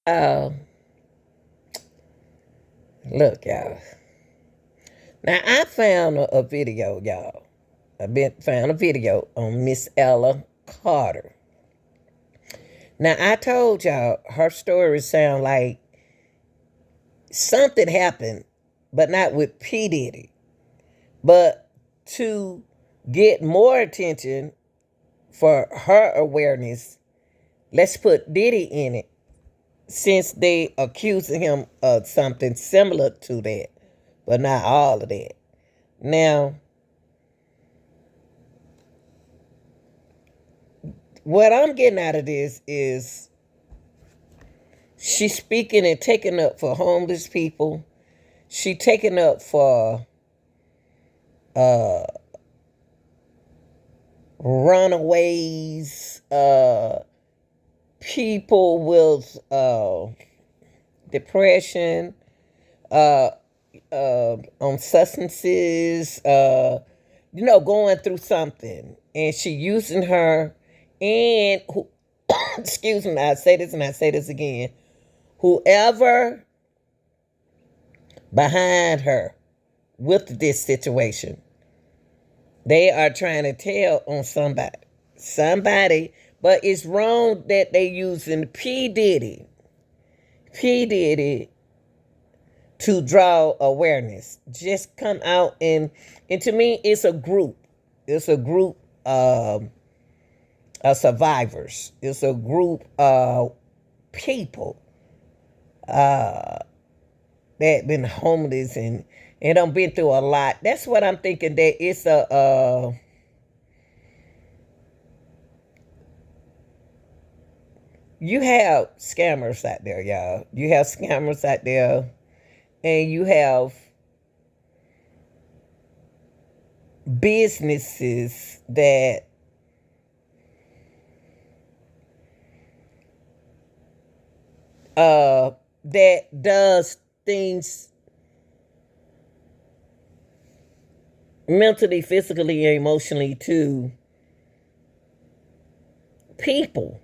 Uh, Look, y'all. Now I found a video, y'all. Found a video on Miss Ella Carter. Now I told y'all her story sound like something happened, but not with P Diddy. But to get more attention for her awareness, let's put Diddy in it, since they accusing him of something similar to that, but not all of that. Now, what I'm getting out of this is she's speaking and taking up for homeless people. She taking up for uh runaways, people with depression, uh on substances, going through something, and she using her and who, excuse me, I say this and I say this again, whoever behind her with this situation, they are trying to tell on somebody, but it's wrong that they using P Diddy to draw awareness. Just come out and to me, it's a group. It's a group of survivors. It's a group of people that been homeless and done been through a lot. That's what I'm thinking. That it's a you have scammers out there, y'all. You have scammers out there, and you have businesses that does things mentally, physically, and emotionally to people.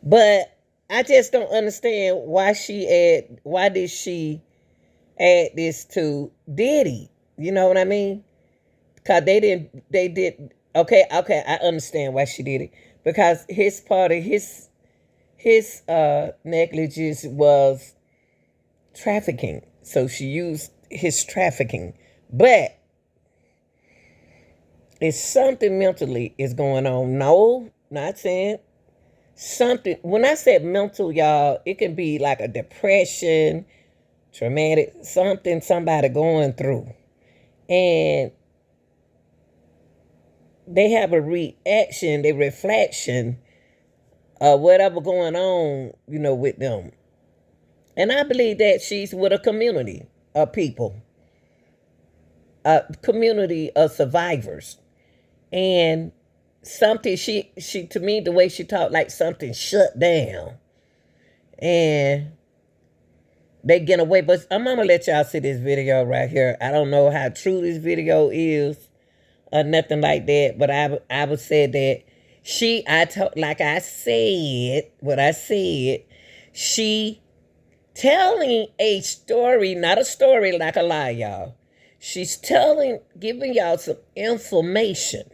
But I just don't understand why did she add this to Diddy? You know what I mean? Cause they did okay, I understand why she did it. Because his part of his negligence was trafficking. So she used his trafficking. But if something mentally is going on, no, not saying something. When I said mental, y'all, it can be like a depression, traumatic, something somebody going through. And they have a reaction, a reflection of whatever going on, with them. And I believe that she's with a community of people, a community of survivors. And something she to me, the way she talked, like something shut down. And they get away. But I'm gonna let y'all see this video right here. I don't know how true this video is or nothing like that, but I would say that I told, like I said, what I said, she telling a story, not a story like a lie, y'all. She's giving y'all some information.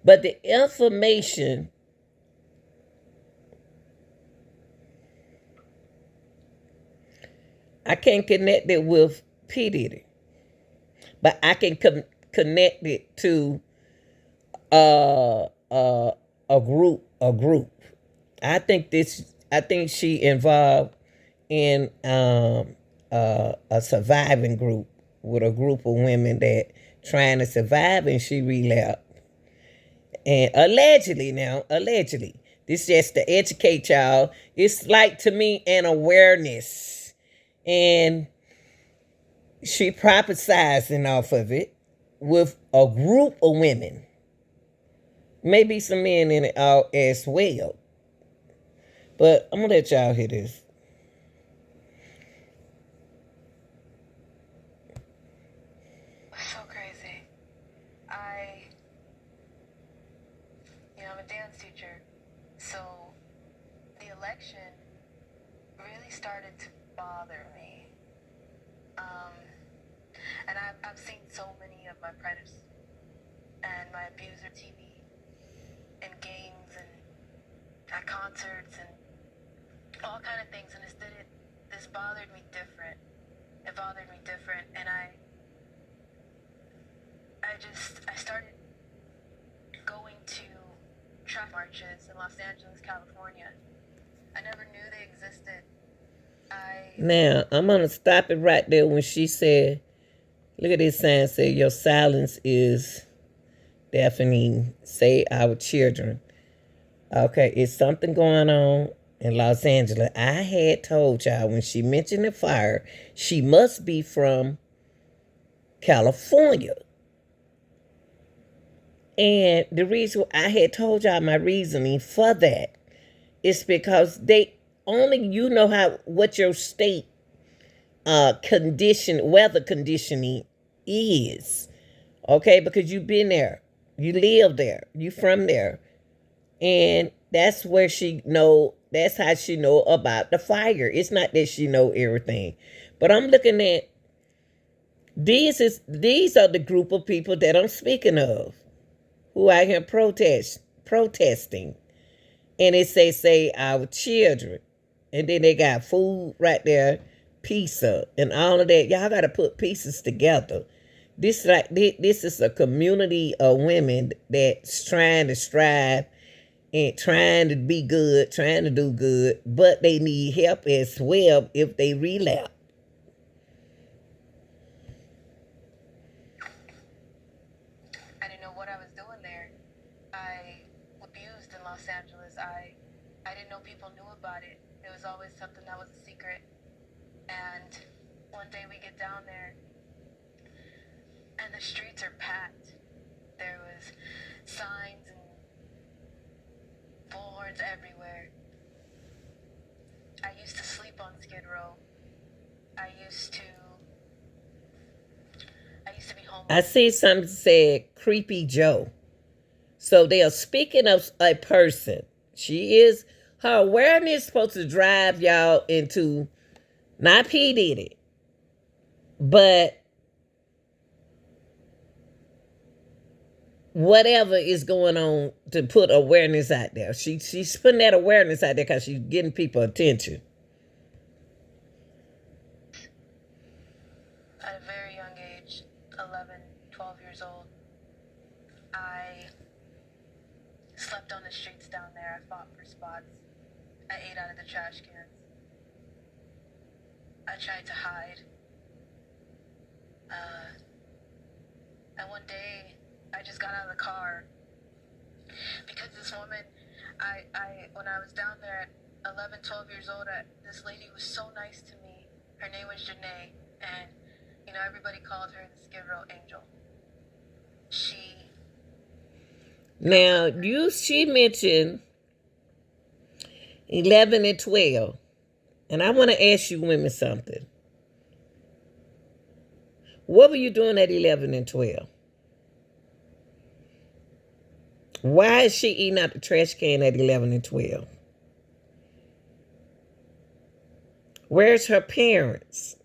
But the information, I can't connect it with P. Diddy, but I can connect it to uh, uh, a group. I think she involved in a surviving group with a group of women that trying to survive, and she relapsed. And allegedly, this just to educate y'all. It's like, to me, an awareness, and she prophesizing off of it with a group of women, maybe some men in it all as well. But I'm gonna let y'all hear this. So crazy. I'm a dance teacher. So the election really started to bother me. And I've seen so many of my predators and my abuser TV and games and at concerts and all kind of things, and this bothered me different. It bothered me different, and I started going to track marches in Los Angeles, California. I never knew they existed. Now, I'm going to stop it right there when she said, look at this sign, say, your silence is deafening, say our children. Okay, it's something going on in Los Angeles. I had told y'all when she mentioned the fire, she must be from California. And the reason I had told y'all my reasoning for that is because they only you know what your state weather conditioning is. Okay, because you've been there. You live there. You from there. And that's where that's how she know about the fire. It's not that she know everything. But I'm looking at these are the group of people that I'm speaking of who out here protesting. And it say our children. And then they got food right there, pizza, and all of that. Y'all gotta put pieces together. This is a community of women that's trying to strive and trying to be good, trying to do good, but they need help as well if they relapse. I didn't know what I was doing there. I was abused in Los Angeles. I didn't know people knew about it. It was always something that was a secret. And one day we get down there, and the streets are packed. There was signs and bullhorns everywhere. I used to sleep on Skid Row. I used to be homeless. I see something said Creepy Joe. So they are speaking of a person. Her awareness is supposed to drive y'all into not P. Diddy, but whatever is going on to put awareness out there. She's putting that awareness out there because she's getting people attention. At a very young age, 11, 12 years old, I slept on the streets down there. I fought for spots. I ate out of the trash cans. I tried to hide. And one day, I just got out of the car because this woman, when I was down there at 11, 12 years old, this lady was so nice to me. Her name was Janae, and everybody called her the Skid Row Angel. She mentioned 11 and 12, and I want to ask you women something. What were you doing at 11 and 12? Why is she eating out the trash can at 11 and 12? Where's her parents?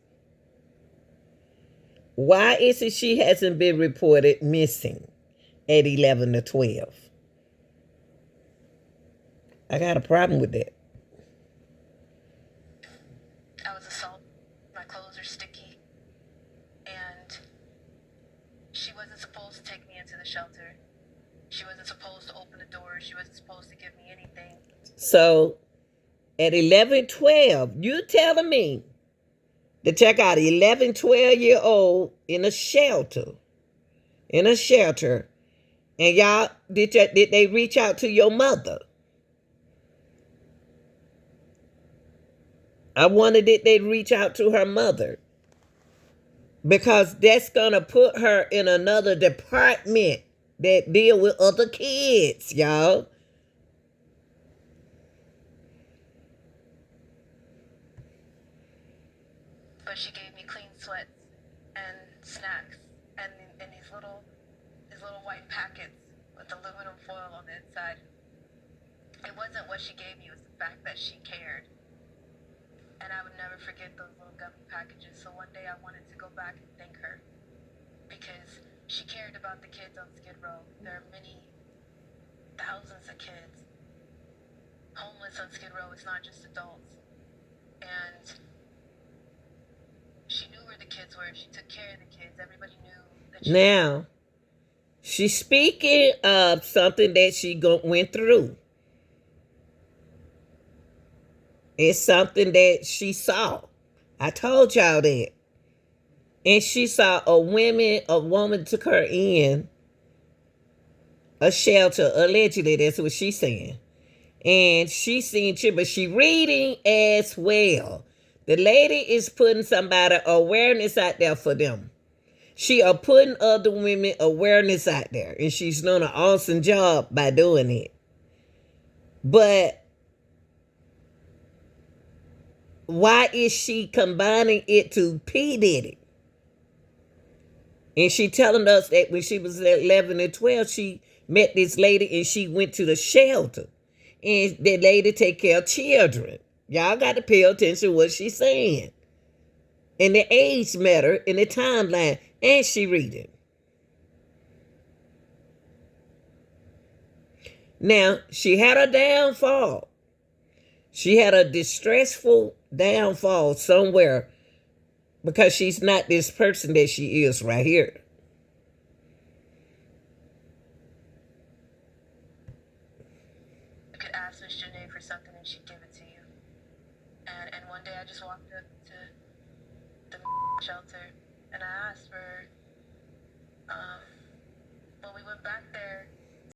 Why is it she hasn't been reported missing at 11 to 12? I got a problem with that. I was assaulted. My clothes are sticky. And she wasn't supposed to take me into the shelter. She wasn't supposed to open the door. She wasn't supposed to give me anything. So, at 11, 12, you telling me to check out 11, 12-year-old in a shelter. And y'all, did they reach out to your mother? I wonder did they reach out to her mother? Because that's going to put her in another department that deal with other kids, y'all. But she gave me clean sweats and snacks and these little white packets with aluminum foil on the inside. It wasn't what she gave me, it was the fact that she cared. And I would never forget those little gummy packages. So one day I wanted to go back and thank her because she cared about the kids on Skid Row. There are many thousands of kids homeless on Skid Row. It's not just adults. And she knew where the kids were. She took care of the kids. Everybody knew that she... Now, she's speaking of something that she went through. It's something that she saw. I told y'all that. And she saw a woman took her in a shelter. Allegedly, that's what she's saying. And she seen you, but she reading as well. The lady is putting somebody awareness out there for them. She are putting other women awareness out there. And she's doing an awesome job by doing it. But why is she combining it to P. Diddy? And she telling us that when she was 11 and 12, she met this lady and she went to the shelter. And the lady take care of children. Y'all got to pay attention to what she's saying. And the age matter in the timeline. And she reading. Now, she had a downfall. She had a distressful downfall somewhere because she's not this person that she is right here. You could ask Miss Janae for something and she'd give it to you. And one day I just walked up to the shelter and I asked for, when we went back there,